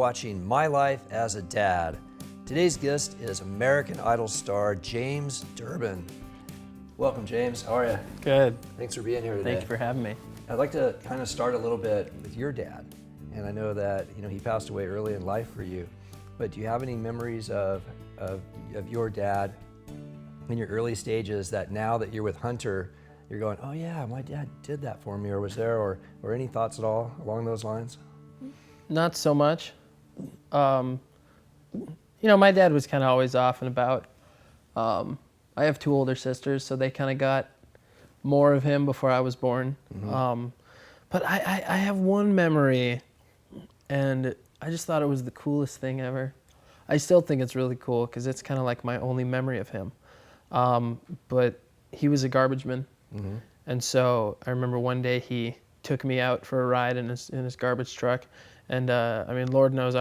watching My Life as a Dad. Today's guest is American Idol star James Durbin. Welcome, James. How are you? Good. Thanks for being here today. Thank you for having me. I'd like to kind of start a little bit with your dad. And I know that he passed away early in life for you. But do you have any memories of your dad in your early stages that now that you're with Hunter, you're going, oh yeah, my dad did that for me, or was there, or any thoughts at all along those lines? Not so much. My dad was kind of always off and about. I have two older sisters, so they kind of got more of him before I was born. Mm-hmm. But I have one memory, and I just thought it was the coolest thing ever. I still think it's really cool because it's kind of like my only memory of him. But he was a garbage man. Mm-hmm. And so I remember one day he took me out for a ride in his garbage truck. And Lord knows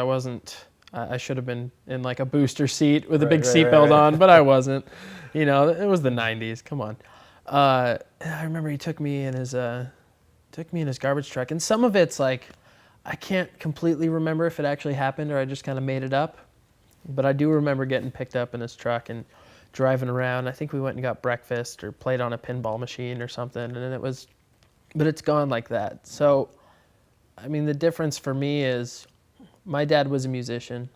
I should have been in like a booster seat with a big seatbelt on, but I wasn't. It was the 90s. Come on. I remember he took me in his garbage truck, and some of it's like I can't completely remember if it actually happened or I just kind of made it up. But I do remember getting picked up in his truck and driving around. I think we went and got breakfast or played on a pinball machine or something, but it's gone like that. So, the difference for me is my dad was a musician.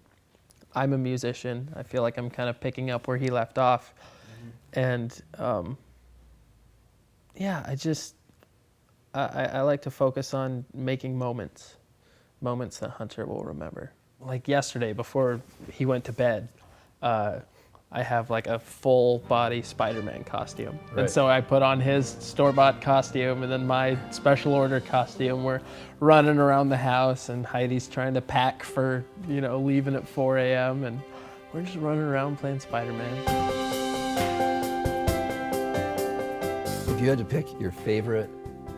I'm a musician. I feel like I'm kind of picking up where he left off. Mm-hmm. And I like to focus on making moments that Hunter will remember. Like yesterday, before he went to bed, I have like a full body Spider-Man costume. Right. And so I put on his store-bought costume and then my special order costume. We're running around the house and Heidi's trying to pack for, leaving at 4 a.m. and we're just running around playing Spider-Man. If you had to pick your favorite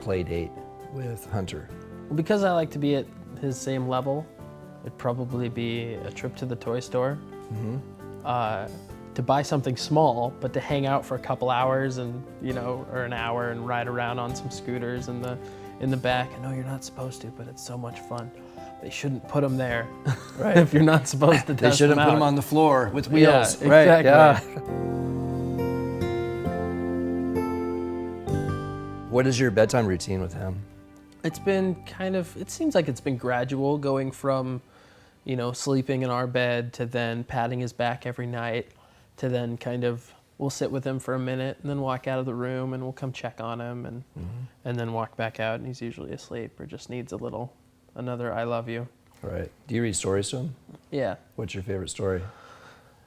play date with Hunter? Because I like to be at his same level, it'd probably be a trip to the toy store. Mm-hmm. To buy something small, but to hang out for a couple hours and, or an hour and ride around on some scooters in the back. I know you're not supposed to, but it's so much fun. They shouldn't put them there, right? If you're not supposed to test them out. They shouldn't put them on the floor with wheels, yeah, right? Exactly. Yeah. What is your bedtime routine with him? It seems like it's been gradual, going from, sleeping in our bed to then patting his back every night to then we'll sit with him for a minute and then walk out of the room and we'll come check on him and then walk back out and he's usually asleep or just needs another I love you. Right. Do you read stories to him? Yeah. What's your favorite story?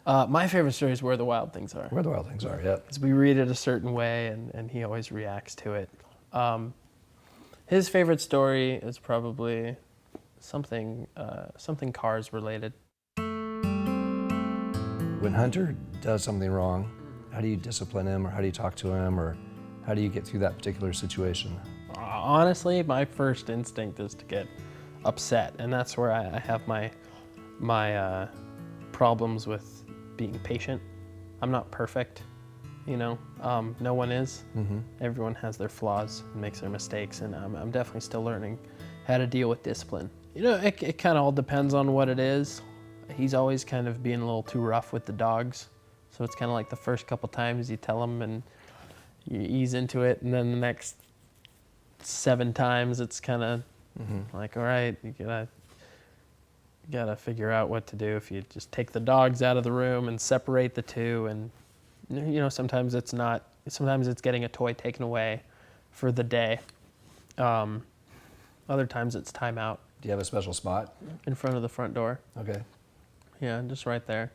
My favorite story is Where the Wild Things Are. Where the Wild Things Are, yeah. Because we read it a certain way and he always reacts to it. His favorite story is probably something Cars related. When Hunter does something wrong, how do you discipline him, or how do you talk to him, or how do you get through that particular situation? Honestly, my first instinct is to get upset, and that's where I have my problems with being patient. I'm not perfect, no one is. Mm-hmm. Everyone has their flaws and makes their mistakes, and I'm definitely still learning how to deal with discipline. It kind of all depends on what it is. He's always kind of being a little too rough with the dogs, so it's kind of like the first couple times you tell him and you ease into it, and then the next 7 times it's kind of like, all right, you gotta figure out what to do. If you just take the dogs out of the room and separate the two, and sometimes it's getting a toy taken away for the day. Other times it's timeout. Do you have a special spot? In front of the front door. Okay. Yeah, just right there.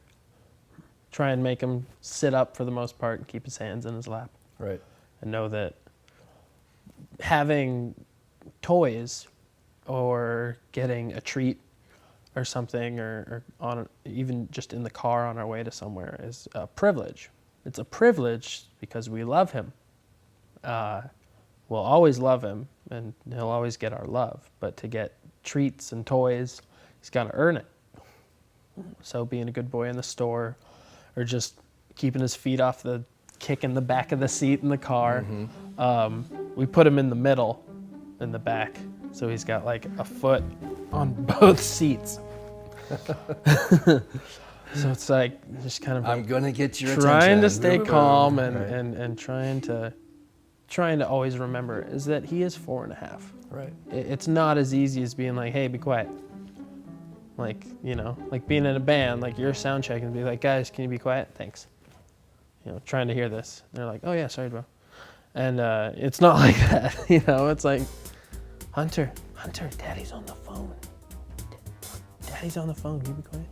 Try and make him sit up for the most part and keep his hands in his lap. Right. And know that having toys or getting a treat or something or even just in the car on our way to somewhere is a privilege. It's a privilege because we love him. We'll always love him and he'll always get our love. But to get treats and toys, he's got to earn it. So being a good boy in the store or just keeping his feet off kicking the back of the seat in the car. Mm-hmm. We put him in the middle, in the back. So he's got like a foot on both seats. So it's like just kind of I'm gonna get your trying to attention. stay Right. calm and trying to always remember is that he is 4.5. Right. It's not as easy as being like, hey, be quiet. Like, like being in a band, like you're sound checking and be like, guys, can you be quiet? Thanks. Trying to hear this. And they're like, oh yeah, sorry, bro. And it's not like that, it's like, Hunter, Daddy's on the phone. Daddy's on the phone, can you be quiet?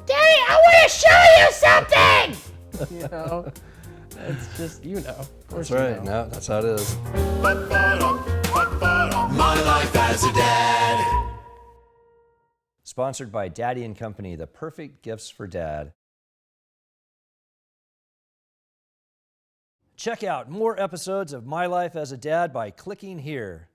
Daddy, I want to show you something! It's just, of course. That's right. No, that's how it is. My life as a dad. Sponsored by Daddy and Company, the perfect gifts for dad. Check out more episodes of My Life as a Dad by clicking here.